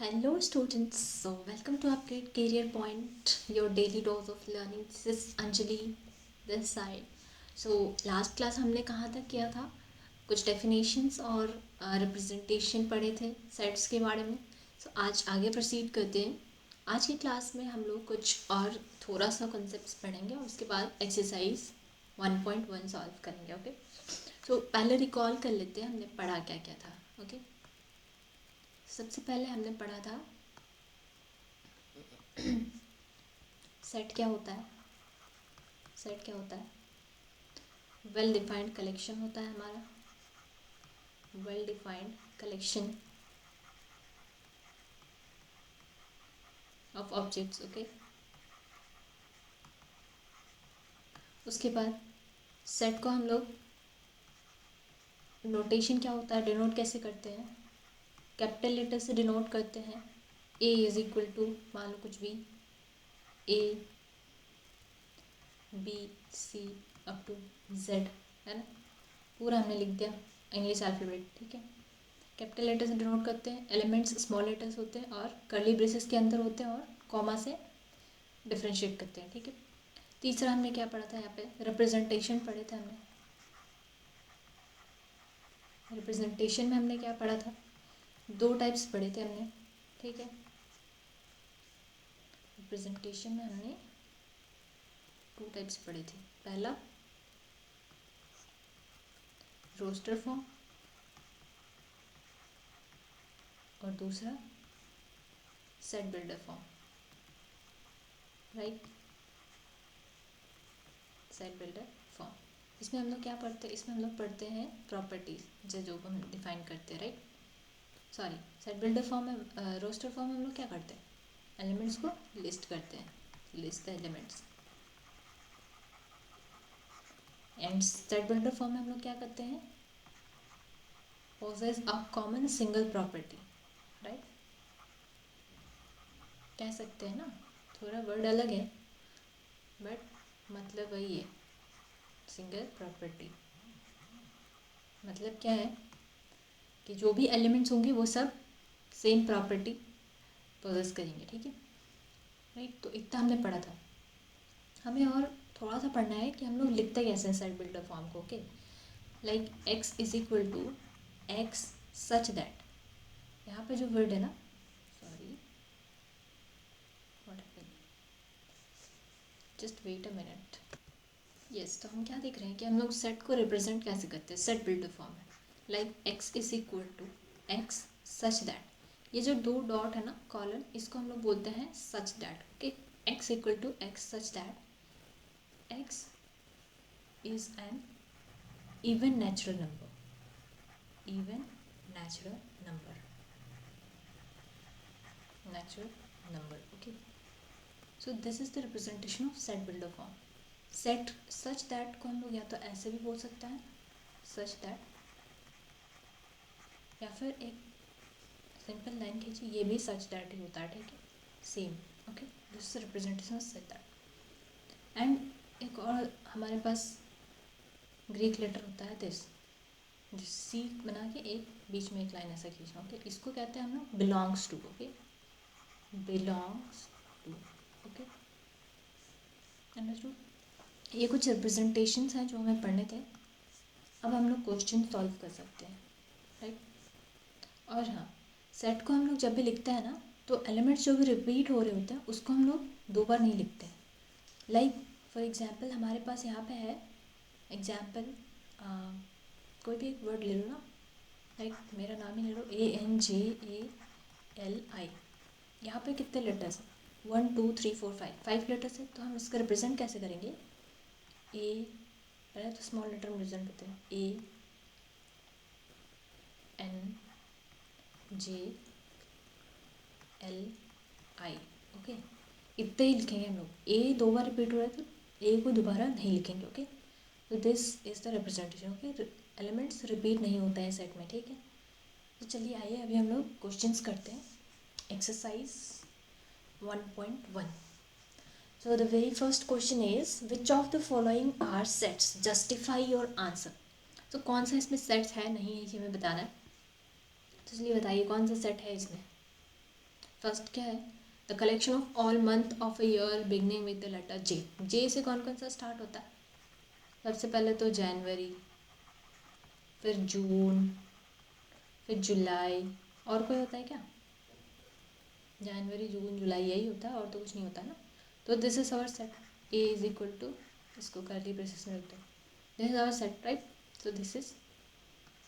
Hello, students. So, welcome to Upgrade Career Point, your daily dose of learning. This is Anjali, this side. So, last class हमने कहाँ तक किया था? कुछ definitions और representation पढ़े थे sets के बारे में. So, आज आगे proceed करते हैं. आज की क्लास में हम लोग कुछ और थोड़ा सा concepts पढ़ेंगे और उसके बाद exercise 1.1 solve करेंगे. ओके So, पहले recall कर लेते हैं हमने पढ़ा क्या क्या था. ओके सबसे पहले हमने पढ़ा था सेट क्या होता है. सेट क्या होता है? वेल डिफाइंड कलेक्शन होता है हमारा. Well defined collection of objects. Okay उसके बाद सेट को हम लोग नोटेशन क्या होता है, डिनोट कैसे करते हैं? कैपिटल लेटर से डिनोट करते हैं. ए इज इक्वल टू मान लो कुछ भी, A B C up to Z, है ना. पूरा हमने लिख दिया इंग्लिश अल्फ़ाबेट. ठीक है, कैपिटल लेटर से डिनोट करते हैं. एलिमेंट्स स्मॉल लेटर्स होते हैं और कर्ली ब्रेसेस के अंदर होते हैं और कॉमा से डिफ्रेंशिएट करते हैं. ठीक है, तीसरा हमने क्या पढ़ा था? यहाँ पे रिप्रेजेंटेशन पढ़े थे हमने. रिप्रेजेंटेशन में हमने क्या पढ़ा था? दो टाइप्स पढ़े थे हमने. ठीक है, रिप्रेजेंटेशन में हमने टू टाइप्स पढ़े थे. पहला रोस्टर फॉर्म और दूसरा set builder form. Right, set builder form. इसमें हम लोग क्या पढ़ते हैं? इसमें हम लोग पढ़ते हैं प्रॉपर्टीज जो हम डिफाइन करते हैं. Right, sorry, set builder form में, रोस्टर फॉर्म में हम लोग क्या करते हैं? एलिमेंट्स को लिस्ट करते हैं. List the elements. And set builder form में हम लोग क्या करते हैं? Possess a common single property. Right, कह सकते हैं ना, थोड़ा वर्ड अलग है बट मतलब वही है. सिंगल प्रॉपर्टी मतलब क्या है कि जो भी एलिमेंट्स होंगे वो सब सेम प्रॉपर्टी पोजेस करेंगे. ठीक है, राइट. तो इतना हमने पढ़ा था. हमें और थोड़ा सा पढ़ना है कि हम लोग लिखते कैसे हैं सेट बिल्डर फॉर्म को. Okay, like x is equal to x such that. यहाँ पे जो वर्ड है ना, sorry what happened, just wait a minute. Yes, तो हम क्या देख रहे हैं कि हम लोग सेट को रिप्रेजेंट कैसे करते हैं सेट बिल्डर फॉर्म में. Like x is equal to x such that. ये जो दो डॉट है ना, कॉलन, इसको हम लोग बोलते हैं such that. Okay, x equal to x such that x is an even natural number. Even natural number. Natural number. Okay, so this is the representation of set builder form. Set such that को हम लोग या तो ऐसे भी बोल सकते हैं such that, या फिर एक सिंपल लाइन खींचिए, ये भी such that ही होता है. ठीक है, same. Okay, this is representation of such that. And एक और हमारे पास ग्रीक लेटर होता है दिस, सी बना के एक बीच में एक लाइन ऐसा खींचना. ओके, इसको कहते हैं हम लोग belongs to. Okay, belongs to. Okay, understood. ये कुछ रिप्रेजेंटेशंस हैं जो हमें पढ़ने थे. अब हम लोग क्वेश्चन सॉल्व कर सकते हैं. राइट, और हाँ, सेट को हम लोग जब भी लिखते हैं ना, तो एलिमेंट्स जो भी रिपीट हो रहे होते हैं उसको हम लोग दो बार नहीं लिखते हैं. लाइक फॉर एग्जाम्पल हमारे पास यहाँ पे है एग्जाम्पल, कोई भी एक वर्ड ले लो ना, लाइक मेरा नाम ही ले लो, ANJALI. यहाँ पे कितने लेटर्स हैं? 1 2 3 4 5 लेटर्स है. तो हम इसका रिप्रेजेंट कैसे करेंगे? ए, पहले तो स्मॉल लेटर में रिप्रेजेंट करते हैं, ANJLI. ओके, इतने ही लिखेंगे हम लोग. ए दो बार रिपीट हो रहा है तो ए को दोबारा नहीं लिखेंगे. ओके, तो this is the representation. Okay, elements repeat नहीं होता है सेट में. ठीक है, तो चलिए आइए अभी हम लोग क्वेश्चंस करते हैं. Exercise 1.1. So the very first question is, which of the following are sets? Justify your answer. तो कौन सा इसमें सेट्स है नहीं है ये हमें बताना है. तो चलिए बताइए कौन सा सेट है इसमें. फर्स्ट क्या है, the collection of all month of a year beginning with the letter J. J से कौन कौन सा स्टार्ट होता है? सबसे पहले तो जनवरी, फिर जून, फिर जुलाई, और कोई होता है क्या? जनवरी, जून, जुलाई, यही होता है, और तो कुछ नहीं होता ना। तो this is our set, A is equal to, इसको करली ब्रेसेस में रख दो, this is our set, right? So this is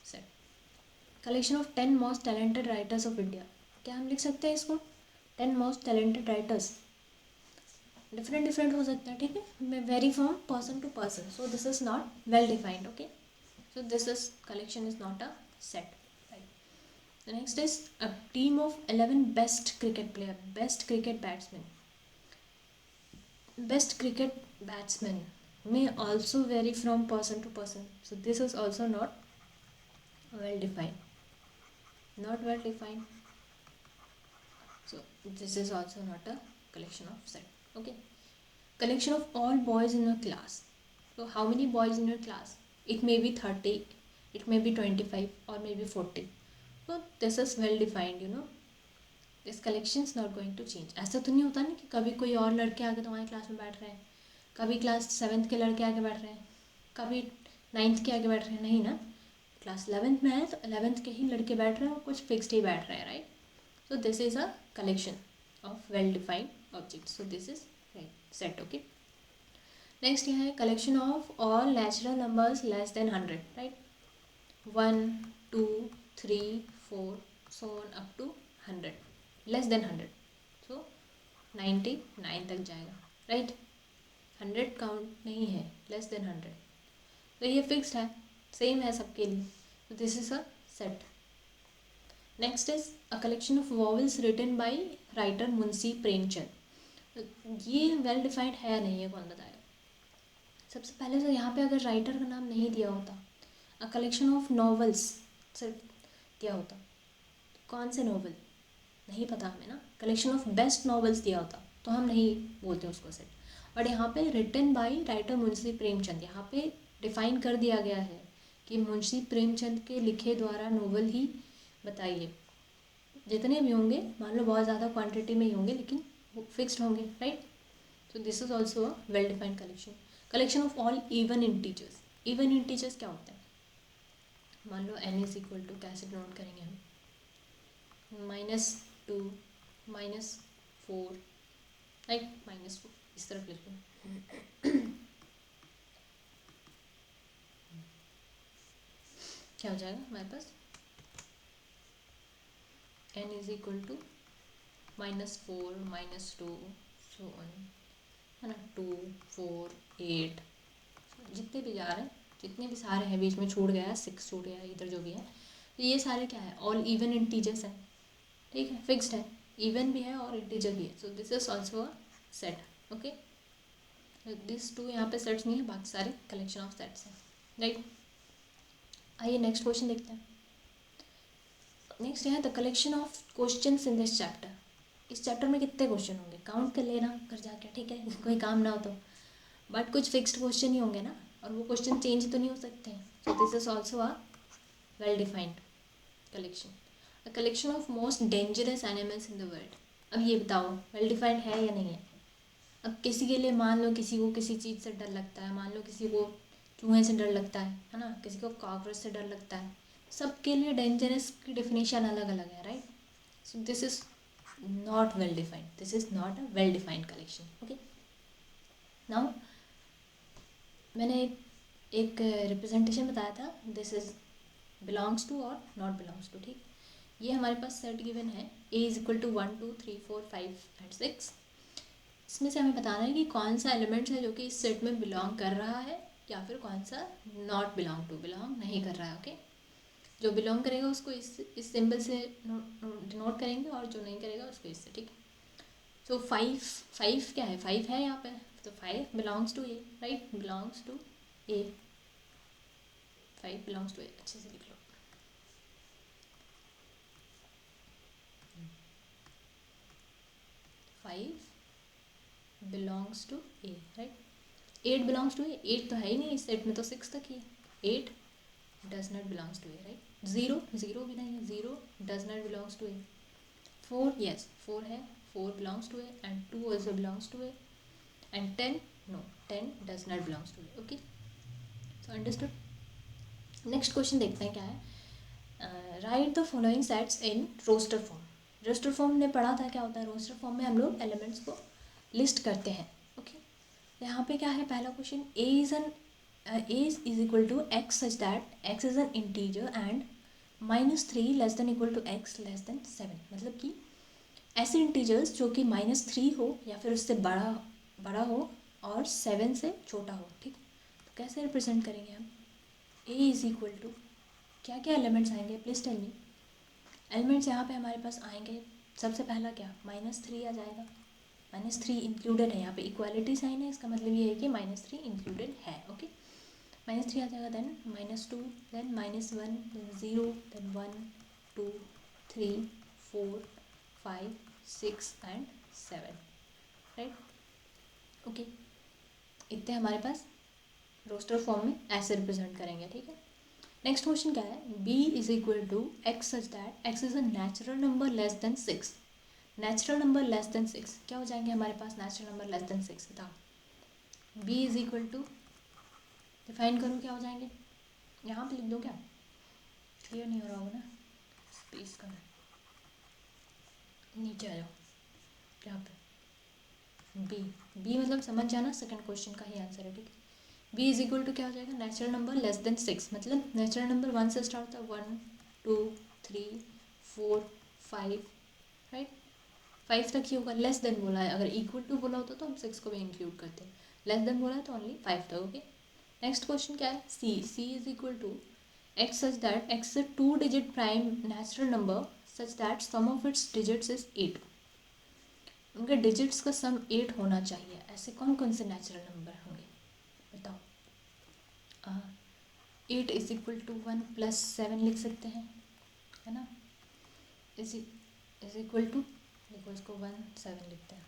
set. Collection of 10 most talented writers of India. क्या हम लिख सकते हैं इसको? 10 most talented writers, different different हो सकता है, ठीक है, vary from person to person, so this is not well defined, okay. So this is collection is not a set, right. The next is a team of 11 best cricket player, best cricket batsman. Best cricket batsman may also vary from person to person, so this is also not well defined, not well defined, so this is also not a collection of set, okay. Collection of all boys in a class, so how many boys in your class? It may be 30, it may be 25, or maybe 40, so this is well defined, you know, this collection is not going to change. ऐसा तो नहीं होता ना कि कभी कोई और लड़के आके तुम्हारी क्लास में बैठ रहे हैं, कभी क्लास 7th के लड़के आके बैठ रहे हैं, कभी 9th के आगे बैठ रहे हैं, नहीं ना। क्लास 11th में है तो 11th के ही लड़के बैठ रहे हैं और कुछ फिक्स्ड ही बैठ रहे हैं, right? So this is a collection of well defined object, so this is right set, okay. Next यह है collection of all natural numbers less than 100, right? 1, 2, 3, 4 so on up to 100, less than 100, so 99 तक जाएगा, right? 100 count नहीं है, less than 100, तो ये fixed है, same है सबके लिए, तो this is a set. Next is a collection of vowels written by writer Munshi Premchand. ये वेल डिफाइंड है नहीं है, कौन बताएगा? सबसे पहले तो यहाँ पे अगर राइटर का नाम नहीं दिया होता, अ कलेक्शन ऑफ नॉवेल्स सिर्फ दिया होता, कौन से नॉवल नहीं पता हमें ना, कलेक्शन ऑफ बेस्ट नॉवेल्स दिया होता तो हम नहीं बोलते उसको सेट, बट यहाँ पे written by writer Munshi Premchand, यहाँ पे डिफाइन कर दिया गया है कि मुंशी प्रेमचंद के लिखे द्वारा नोवेल ही बताइए, जितने भी होंगे, मान लो बहुत ज़्यादा क्वांटिटी में ही होंगे लेकिन वो फिक्स्ड होंगे, right? So this is also a well defined collection. Collection of all even integers, even integers क्या होते हैं? मान लो n इज इक्वल टू, कैसे नोट करेंगे हम, -2, -4, राइट? -4 इस तरफ लिख लो, क्या हो जाएगा हमारे पास? n is equal to -4, -2 so on, है ना, 2, 4, 8, जितने भी जा रहे हैं, जितने भी सारे हैं, बीच में छूट गया है 6 छूट गया है, इधर जो भी है, तो ये सारे क्या है? ऑल इवन इंटीजर्स हैं, ठीक है, फिक्स्ड है, इवन भी है और इंटीजर भी है, so this is also a set, okay. This two यहाँ पे सेट्स नहीं है, बाकी सारे कलेक्शन ऑफ सेट्स हैं, राइट? आइए नेक्स्ट क्वेश्चन देखते हैं। नेक्स्ट है the collection of question in this chapter. इस चैप्टर में कितने क्वेश्चन होंगे, काउंट कर लेना घर जाके, ठीक है, कोई काम ना हो तो, बट कुछ फिक्स्ड क्वेश्चन ही होंगे ना, और वो क्वेश्चन चेंज तो नहीं हो सकते हैं, सो this is also a well defined collection. A collection of most dangerous animals in the world. अब ये बताओ वेल डिफाइंड है या नहीं है? अब किसी के लिए, मान लो किसी को किसी चीज़ से डर लगता है, मान लो किसी को चूहे से डर लगता है ना, किसी को कॉकरोच से डर लगता है, सबके लिए डेंजरस की डेफिनेशन अलग अलग है, right? So this is not well defined, this is not a well defined collection, okay. Now मैंने एक रिप्रेजेंटेशन बताया था, दिस इज बिलोंग्स टू और नॉट बिलोंग्स टू, ठीक। ये हमारे पास सेट गिवन है, ए इज इक्वल टू 1, 2, 3, 4, 5 एंड 6। इसमें से हमें बताना है कि कौन सा एलिमेंट्स है जो कि इस सेट में बिलोंग कर रहा है, या फिर कौन सा नॉट बिलोंग टू, बिलोंग नहीं कर रहा है, ओके। जो बिलोंग करेगा उसको इस सिंबल से डिनोट करेंगे, और जो नहीं करेगा उसको इससे, ठीक है। सो 5 क्या है? 5 है यहाँ पे, तो 5 belongs to A, right? Belongs to A, 5 belongs to A, अच्छे से लिख लो। Five belongs to A, right? 8 belongs to A, 8 तो है ही नहीं इस सेट में, तो 6 तक ही है, 8 does not belongs to A, right? 0 भी नहीं है, 0 does not belongs to A. 4, yes, 4 है, 4 belongs to A and 2 also belongs to A, and 10, no, 10 does not belongs to A. Okay, so understood. Next question देखते हैं क्या है. Write the following sets in roster form. Roster form ने पढ़ा था क्या होता है. रोस्टर फॉर्म में हम लोग एलिमेंट्स को लिस्ट करते हैं. ओके, यहाँ पे क्या है पहला question. A is equal to x such that x is an integer and -3 less than equal to x less than 7. मतलब कि ऐसे इंटीजर्स जो कि -3 हो या फिर उससे बड़ा हो और 7 से छोटा हो. ठीक, तो कैसे रिप्रेजेंट करेंगे हम. ए इज इक्वल टू क्या क्या एलिमेंट्स आएंगे प्लीज़ टेल मी. एलिमेंट्स यहाँ पे हमारे पास आएंगे. सबसे पहला क्या, -3 आ जाएगा. -3 इंक्लूडेड है यहाँ पे, इक्वालिटी साइन है, इसका मतलब ये है कि -3 इंक्लूडेड है. ओके, -3 आ जाएगा. Then -2, then -1, then 0, then 1, 2, 3, 4, 5, 6 and 7. Right. Okay, इतने हमारे पास रोस्टर फॉर्म में ऐसे रिप्रेजेंट करेंगे. ठीक है. नेक्स्ट क्वेश्चन क्या है. B is equal to x such that x is a natural number less than 6. Natural number less than 6 क्या हो जाएंगे हमारे पास. नेचुरल नंबर लेस देन 6 बताओ. B is equal to define करो क्या हो जाएंगे. यहाँ पे लिख दो क्या. क्लियर नहीं हो रहा होगा ना. स्पेस का नीचे आ जाओ. यहाँ पे बी मतलब समझ जाना, सेकंड क्वेश्चन का ही आंसर है. ठीक है. बी इज इक्वल टू क्या हो जाएगा. नेचुरल नंबर लेस देन 6 मतलब नेचुरल नंबर 1 से स्टार्ट होता है. 1, 2, 3, 4, 5. राइट, 5 तक ही होगा. लेस देन बोला है, अगर इक्वल टू बोला होता तो हम 6 को भी इंक्लूड करते हैं. लेस देन बोला है तो ओनली 5 तक. ओके. नेक्स्ट क्वेश्चन क्या है. C is equal to x such that x is 2 digit prime natural number such that sum of its digits is 8. उनके डिजिट्स का सम 8 होना चाहिए. ऐसे कौन कौन से नेचुरल नंबर होंगे बताओ. 8 इज इक्वल टू 1 प्लस 7 लिख सकते हैं, है ना. इज इक्वल टू, देखो इसको 1 7 लिखते हैं,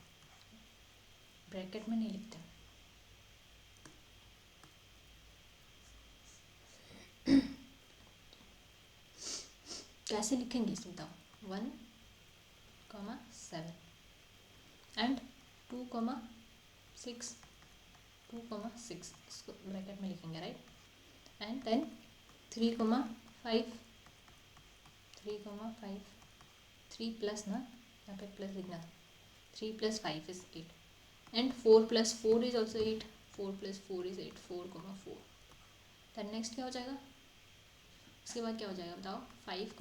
ब्रैकेट में नहीं लिखते. कैसे लिखेंगे इसे बताओ. 1, 7 एंड 2, 6, 2, 6 इसको ब्रैकेट में लिखेंगे. राइट. एंड देन 3, 5, 3 प्लस ना, यहाँ पे प्लस लिखना था. 3 + 5 is 8 and 4 + 4 is also 8. 4 + 4 is 8. 4, 4. then next क्या हो जाएगा. उसके बाद क्या हो जाएगा बताओ. 5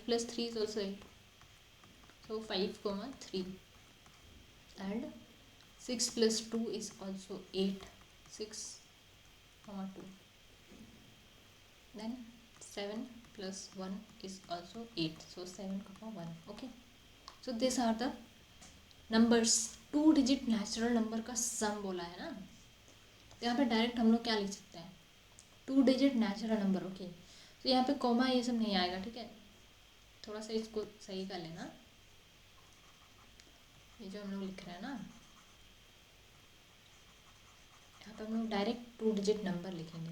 + 3 is also 8. so 5, 3 and 6 + 2 is also 8. 6, 2. then 7 + 1 is also 8. so 7, 1. okay, so these are the numbers. 2 digit natural number का सम बोला है ना. तो यहाँ पे डायरेक्ट हम लोग क्या लिख सकते हैं. 2 डिजिट नेचुरल नंबर. ओके, तो यहाँ पे कॉमा ये सब नहीं आएगा. ठीक है, थोड़ा सा इसको सही कर लेना. ये जो हम लोग लिख रहे हैं ना, यहाँ पे हम लोग डायरेक्ट 2 डिजिट नंबर लिखेंगे.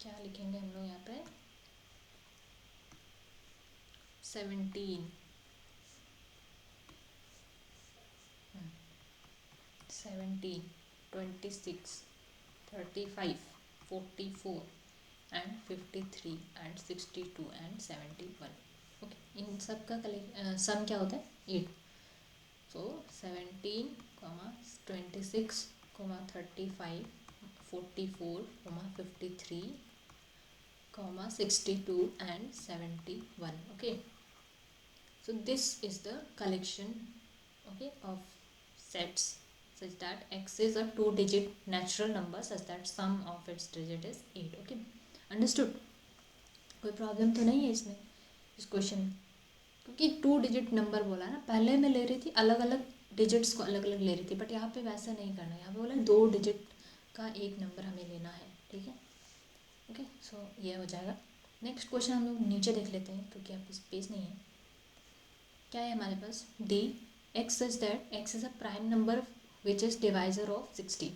क्या लिखेंगे हम लोग यहाँ पे. 17, 26, 35, 44 एंड 53 एंड 62 एंड 71. ओके, इन सब का सम क्या होता है 8. सो 17, 26, 35, 44, 53, 62 and 71. okay, so this is the collection, okay, of sets such that x is a 2 digit natural number such that sum of its digit is 8. okay, understood. कोई problem तो नहीं है इसमें, इस क्वेश्चन में, क्योंकि 2 डिजिट नंबर बोला है ना. पहले मैं ले रही थी अलग अलग डिजिट्स को अलग अलग ले रही थी, बट यहाँ पे वैसा नहीं करना है. यहाँ पे बोला 2 डिजिट का एक नंबर हमें लेना है. ठीक है. ओके, सो ये हो जाएगा. नेक्स्ट क्वेश्चन हम लोग नीचे देख लेते हैं क्योंकि आपको स्पेस नहीं है. क्या है हमारे पास. D x such that x is a prime number which is divisor of 60.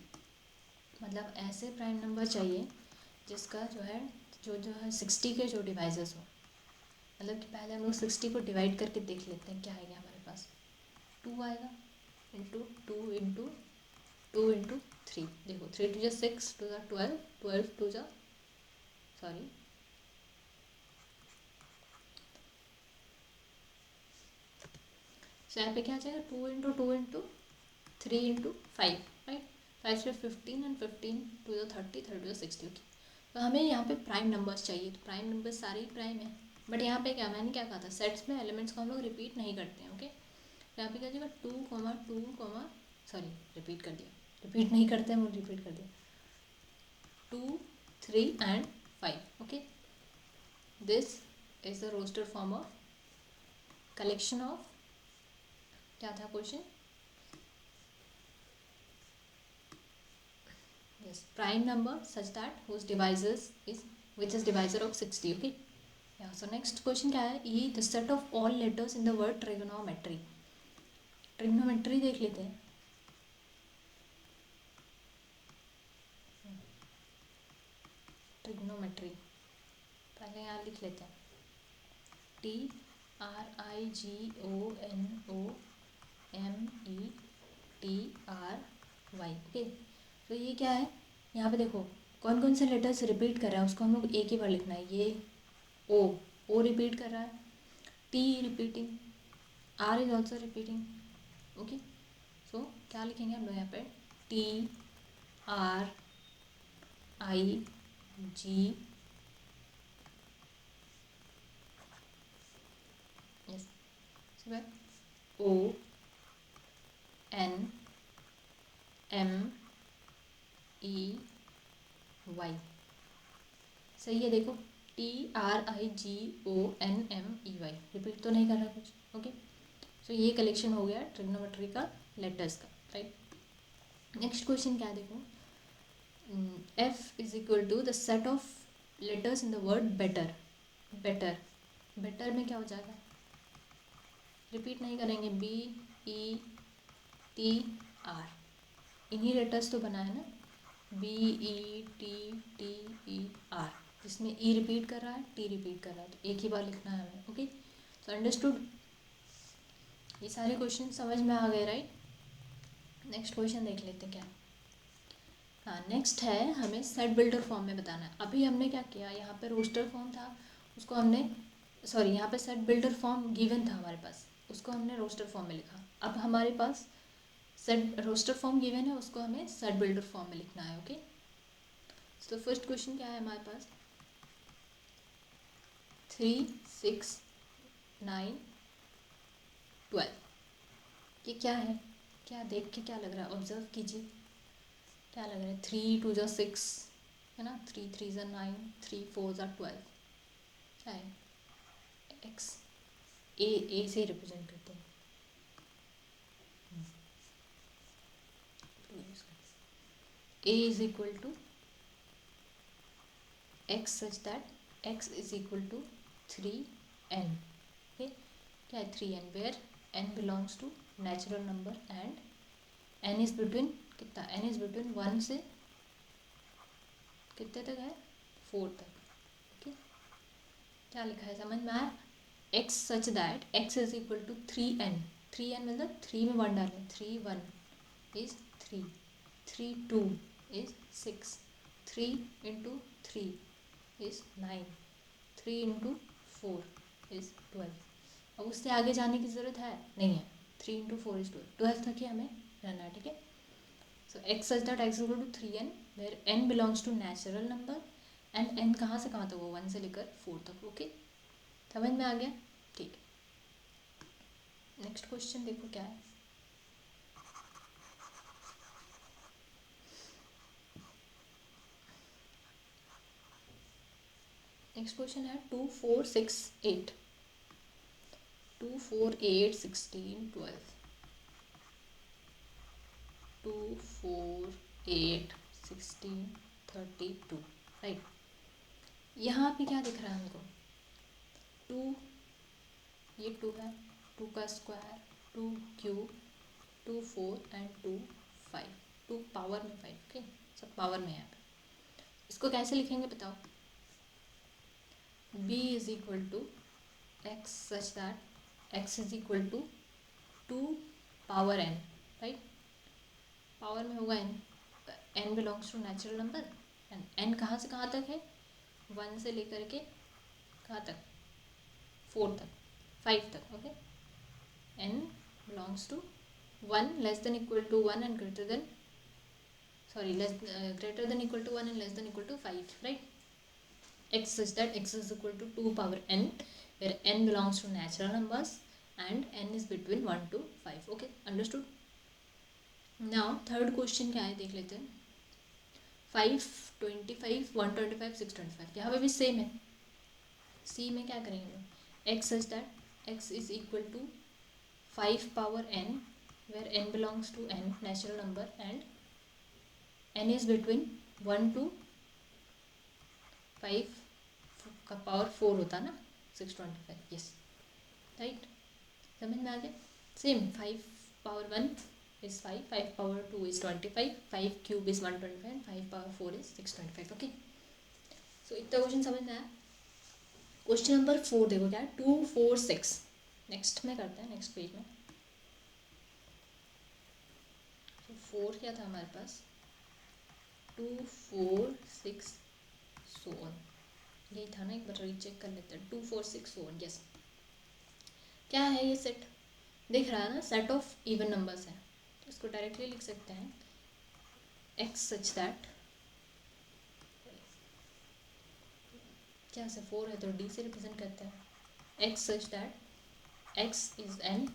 मतलब ऐसे प्राइम नंबर चाहिए जिसका जो है 60 के जो डिवाइजेस हो। मतलब कि पहले हम लोग 60 को डिवाइड करके देख लेते हैं क्या आएगा हमारे पास। 2 आएगा इंटू 2 इंटू 2 इंटू 3। देखो 3 टू जा 6, 2 जा 12, 12 टू जा सॉरी सो यहाँ पे क्या आ जाएगा 2 इंटू 2 इंटू 3 इंटू 5, राइट। 5 से 15 एंड 15 टू जो 30, 30 टू 60। ओके, तो हमें यहाँ पे प्राइम नंबर्स चाहिए। तो प्राइम नंबर्स सारे ही प्राइम है, बट यहाँ पे क्या मैंने क्या कहा था, सेट्स में एलिमेंट्स को हम लोग रिपीट नहीं करते हैं। ओके, तो यहाँ पे क्या जाएगा 2, सॉरी रिपीट कर दिया, रिपीट नहीं करते हम, रिपीट कर दिया 2, 3 and 5। Okay, this is the roster form of collection of, क्या था question, yes, prime number such that whose divisors is which is divisor of 60. Okay, yeah, so next question क्या है, e the set of all letters in the word trigonometry। trigonometry देख लेते हैं। trigonometry पहले यहाँ लिख लेते हैं, TRIGONOMETRY। ओके, तो ये क्या है, यहाँ पे देखो कौन कौन से लेटर्स रिपीट कर रहा है, उसको हम लोग एक ही बार लिखना है। ये ओ रिपीट कर रहा है, T repeating, R is also repeating. Okay, so क्या लिखेंगे हम लोग यहाँ पे, TRIG, यस, ONMEY, सही है। देखो TRIGONMEY, रिपीट तो नहीं कर रहा कुछ। ओके, सो ये कलेक्शन हो गया ट्रिग्नोमेट्री का लेटर्स का, राइट। नेक्स्ट क्वेश्चन क्या है, देखो F is equal to the set of letters in the word better. Better, better में क्या हो जाएगा, रिपीट नहीं करेंगे, BETR, इन्हीं लेटर्स तो बना है ना, BETTER, जिसमें E रिपीट कर रहा है, T रिपीट कर रहा है, तो एक ही बार लिखना है हमें। ओके, तो अंडरस्टूड, ये सारे क्वेश्चन समझ में आ गए, राइट। नेक्स्ट क्वेश्चन देख लेते हैं क्या। हाँ, नेक्स्ट है हमें सेट बिल्डर फॉर्म में बताना है। अभी हमने क्या किया, यहाँ पे रोस्टर फॉर्म था, उसको हमने सॉरी यहाँ पे सेट बिल्डर फॉर्म गिवन था हमारे पास, उसको हमने रोस्टर फॉर्म में लिखा। अब हमारे पास सेट रोस्टर फॉर्म गिवन है, उसको हमें सेट बिल्डर फॉर्म में लिखना है। ओके, तो फर्स्ट क्वेश्चन क्या है हमारे पास, 3, 6, 9, 12, ये क्या है, क्या देख के क्या लग रहा है, ऑब्जर्व कीजिए, क्या लग रहा है। 3 2 जा 6 है ना, 3 3 जा 9, 3 4 जा 12, क्या है, एक्स, ए से रिप्रेजेंट करते हैं। A is equal to x such that x is equal to 3n। Okay, क्या है 3n, where n belongs to natural number and n is between कितना, n इज बिटवीन 1 से कितने तक है, 4 तक। ओके, क्या लिखा है समझ में आया, x such that x is equal to 3n, 3n मतलब 3 में 1 डालें, 3 1 is 3, 3 2 is 6, 3 into 3 is 9, 3 into 4 is 12। अब उससे आगे जाने की ज़रूरत है नहीं है, 3 इंटू 4 इज 12, 12 तक ही हमें रहना है, ठीक है। So x such that x equal to 3n, where n belongs to natural number and n कहाँ से कहाँ तक हो, 1 से लेकर 4 तक। ओके, समझ में आ गया, ठीक है। नेक्स्ट क्वेश्चन देखो क्या है, नेक्स्ट क्वेश्चन है 2 4 6 8, 2 4 8 16 12, 2 4 8 16 32, राइट। यहाँ पे क्या दिख रहा है हमको, 2, ये 2 है, 2 का स्क्वायर, 2 क्यूब, 2 4 एंड 2 5, 2 पावर में 5। ओके, सब पावर में है यहाँ पे। इसको कैसे लिखेंगे बताओ? b is equal to x such that x is equal to 2 power n, right? Power में होगा n, n belongs to natural number and n कहाँ से कहाँ तक है? 1 से लेकर के कहाँ तक? 4 तक, 5 तक, okay? n belongs to 1 less than equal to 1 and greater than greater than equal to 1 and less than equal to 5, right? X such that x is equal to 2 power n, where n belongs to natural numbers and n is between 1 to 5. Okay, understood? Now third question क्या है देख लेते हैं. 5, 25, 125, 625 यहाँ पे भी same है. C में क्या करेंगे? x such that x is equal to 5 power n, where n belongs to n natural number and n is between 1 to 5 का पावर 4 होता ना, 625, यस, राइट? समझ में आ गया? Same 5 power 1 is 5, 5 power 2 is 25, 5 cube is 125 and 5 power 4 is 625. Okay, सो इतना question समझ में आया. क्वेश्चन नंबर 4 देखो क्या है, 2, 4, 6. नेक्स्ट में करते हैं, नेक्स्ट पेज में. तो 4 क्या था हमारे पास? 2, 4, 6 सो ऑन, यही था ना. एक बार रीचेक कर लेते हैं. 2, 4, 6 सो ऑन, यस. क्या है ये सेट? दिख रहा है ना, सेट ऑफ इवन नंबर्स है. तो इसको डायरेक्टली लिख सकते हैं x सच दैट, क्या से 4 है तो d से रिप्रेजेंट करते हैं. x such that x is an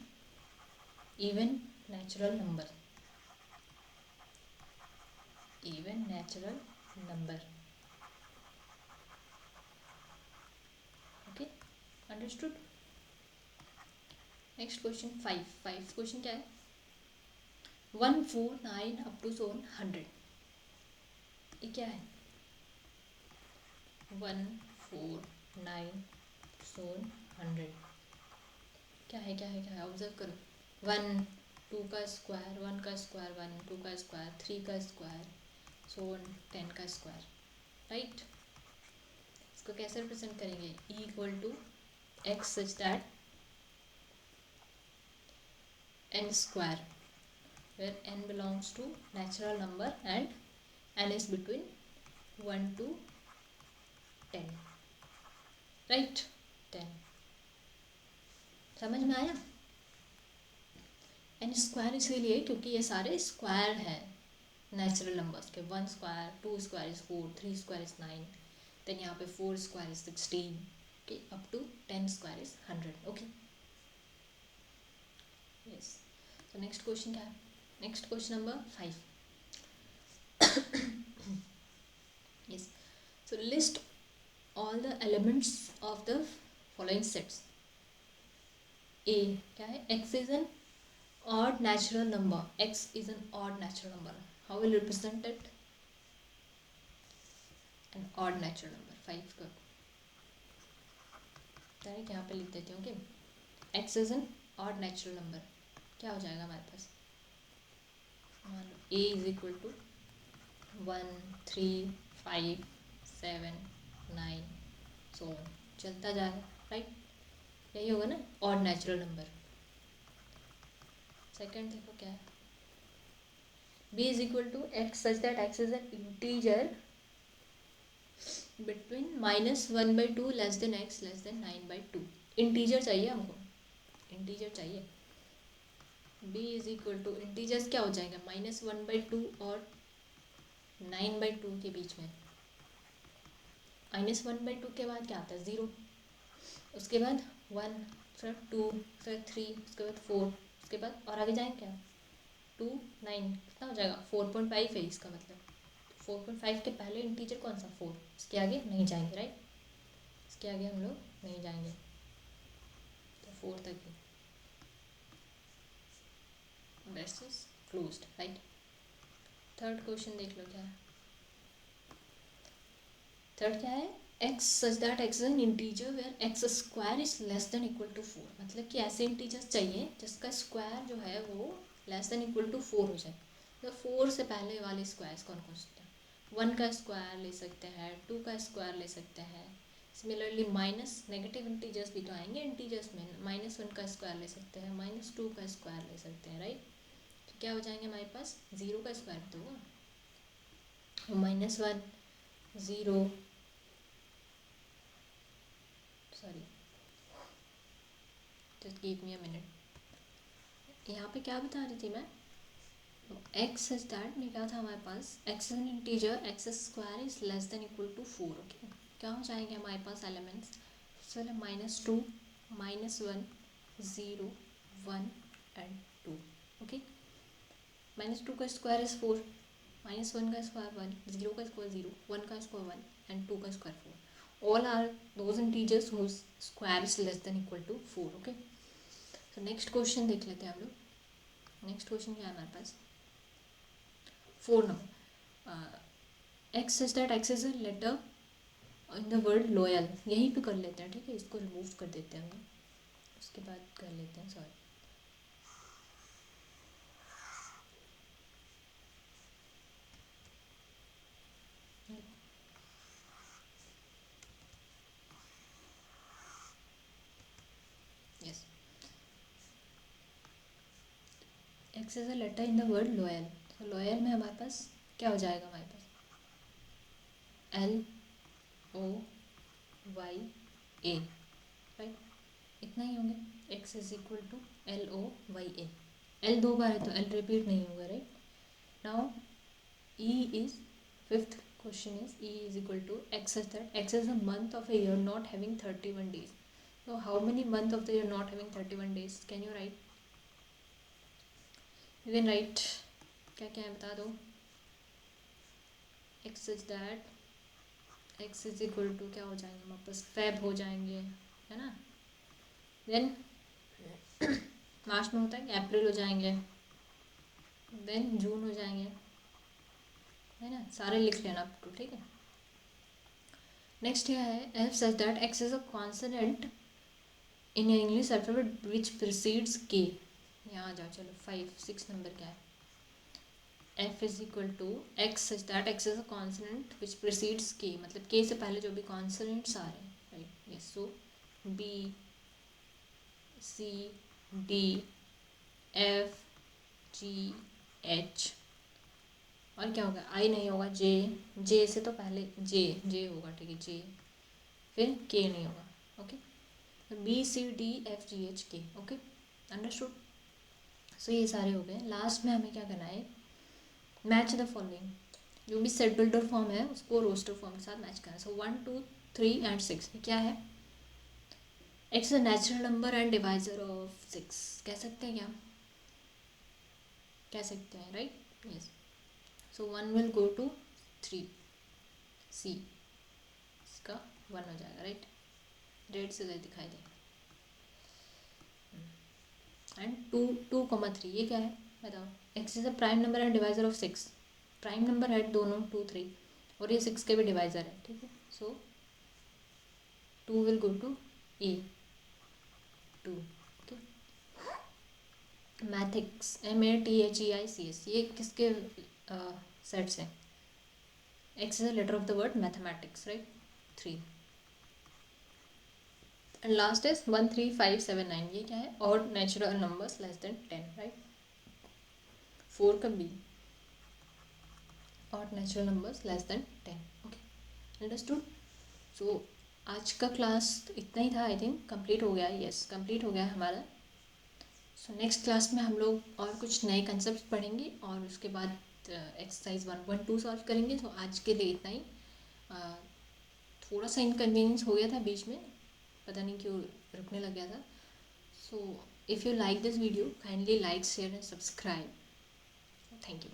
even natural number, even natural number. Okay, understood. Next question 5 question क्या है? 1, 4, 9 अप टू 100. ये क्या है? 1, 4, 9 100 क्या है? क्या है? क्या है? ऑब्जर्व करो. 1, 2 का स्क्वायर, 1 का स्क्वायर 1, 2 का स्क्वायर 3 का स्क्वायर, सो 10 का स्क्वायर, राइट? इसको कैसे रिप्रेजेंट करेंगे? E equal to x such that n square, where n belongs to natural number and n is between 1 to 10, right? 10. समझ में आया? n स्क्वायर इसीलिए क्योंकि ये सारे स्क्वायर हैं नेचुरल नंबर्स के. 1 square, 2 square is 4, 3 square is 9, then यहाँ पे 4 square is 16, okay, up to 10 square is 100. Okay, yes. तो नेक्स्ट क्वेश्चन क्या है? Next question number 5. yes, so list all the elements of the following sets. A क्या है? x is an odd natural number. x is an odd natural number. How will represent it? An odd natural number. 5 का direct यहाँ पे लिख देती हूँ कि x is an odd natural number. क्या हो जाएगा हमारे पास? a is equal to 1, 3, 5, 7, 9 so on, चलता जा रहा है, राइट? यही होगा ना ऑड नेचुरल नंबर. सेकंड देखो क्या है? b is equal to x such that x is an integer between -1/2 less than x less than 9/2. Integer चाहिए हमको, इंटीजर चाहिए. b is equal to integers क्या हो जाएगा? -1/2 और 9/2 के बीच में. -1/2 के बाद क्या आता है? 0. उसके बाद 1, फिर 2, फिर 3, उसके बाद 4, उसके बाद और आगे जाएंगे क्या? 2, 9 कितना हो जाएगा? 4.5 है इसका मतलब. 4.5 के पहले इंटीजर कौन सा? 4. इसके आगे नहीं जाएंगे, राइट? इसके आगे हम लोग नहीं जाएंगे, तो 4 तक ही. Rest is closed, right? Third question देख लो क्या है. थर्ड क्या है? x such that x is an integer where x square is less than equal to 4. मतलब कि ऐसे इंटीजर्स चाहिए जिसका स्क्वायर जो है वो लेस देन इक्वल टू 4 हो जाए. तो 4 से पहले वाले स्क्वायर्स कौन कौन से हैं? 1 का स्क्वायर ले सकते हैं, 2 का स्क्वायर ले सकते हैं। सिमिलरली माइनस नेगेटिव इंटीजर्स भी तो आएंगे इंटीजर्स में, -1 का स्क्वायर ले सकते हैं, -2 का स्क्वायर ले सकते हैं, राइट। तो क्या हो जाएंगे हमारे पास, 0 का स्क्वायर तो होगा, -1 0, sorry just give me a minute. यहाँ पे क्या बता रही थी मैं, एक्स इज दैट में क्या था हमारे पास, x an integer, x square is less than equal to 4। Okay, क्या हो जाएंगे हमारे पास एलिमेंट्स, चलो -2 -1 0 1 एंड 2। ओके, -2 का स्क्वायर इज 4, -1 का स्क्वायर 1, 0 का स्क्वायर 0, 1 का स्क्वायर 1 एंड 2 का square 4। All are those integers whose square is less than equal to 4। Okay, तो नेक्स्ट क्वेश्चन देख लेते हैं हम लोग। नेक्स्ट क्वेश्चन क्या है हमारे पास, 4 number, x is that x is a letter in the word loyal. यहीं पे कर लेते हैं, ठीक है, इसको रिमूव कर देते हैं हम, उसके बाद कर लेते हैं, sorry. Yes, x is a letter in the word loyal. तो लॉयल में हमारे पास क्या हो जाएगा, हमारे पास LOYA, राइट, इतना ही होंगे। X is equal to LOYA, L 2 बार है तो एल रिपीट नहीं होगा, right. Now E is, fifth question is E is equal to X is that X is a month of a year not having 31 days. So how many month of the year not having 31 days? Can you write? You can write. क्या क्या है बता दो। X is that X is equal to क्या हो जाएंगे हमारे पास, Feb हो जाएंगे, है ना। Then मार्च में होता है अप्रैल हो जाएंगे, देन जून हो जाएंगे, है ना, सारे लिख लेना अप टू, ठीक है। नेक्स्ट क्या है, F such that x is a consonant in English alphabet which precedes के। यहाँ आ जाओ, चलो 5 6 नंबर क्या है, F is equal to x such that x is a consonant which precedes K, मतलब के से पहले जो भी कॉन्सोनेंट्स आ रहे हैं, right. Yes, so B C D F G H, और क्या होगा, आई नहीं होगा, जे, जे से तो पहले जे होगा, ठीक है, जे, फिर के नहीं होगा। Okay, B C D F G H K. Okay, understood. So ये सारे हो गए। लास्ट में हमें क्या करना है, मैच द फॉलोइंग, जो भी सेट बिल्डर फॉर्म है उसको रोस्टर फॉर्म के साथ मैच करना है। सो 1 2 3 एंड 6 क्या है, x a natural number and divisor of 6, कह सकते हैं क्या, कह सकते हैं, right. Yes, so 1 will go to 3, see, इसका 1 हो जाएगा, राइट, रेड से दिखाई दे। एंड 2 2 3 ये क्या है बताओ, x is a prime number and divisor of 6, prime number है दोनों 2 3, और ये 6 के भी डिवाइजर है, ठीक है। So 2 will go to A 2। Okay, मैथिक्स MATHEICS, ये किसके सेट्स हैं, x is a letter of the word mathematics, right, 3। And last is 1 3 5 7 9, ये क्या है, odd natural numbers less than 10, right, 4 का B, odd natural numbers less than 10। Okay, understood. So आज का क्लास इतना ही था, आई थिंक कंप्लीट हो गया, यस कंप्लीट हो गया हमारा। सो नेक्स्ट क्लास में हम लोग और कुछ नए कंसेप्ट पढ़ेंगे और उसके बाद एक्सरसाइज 1.2 सॉल्व करेंगे। तो आज के लिए इतना ही। थोड़ा सा इनकन्वीनियंस हो गया था बीच में, पता नहीं क्यों रुकने लग गया था। So if you like this video kindly like share and subscribe. Thank you.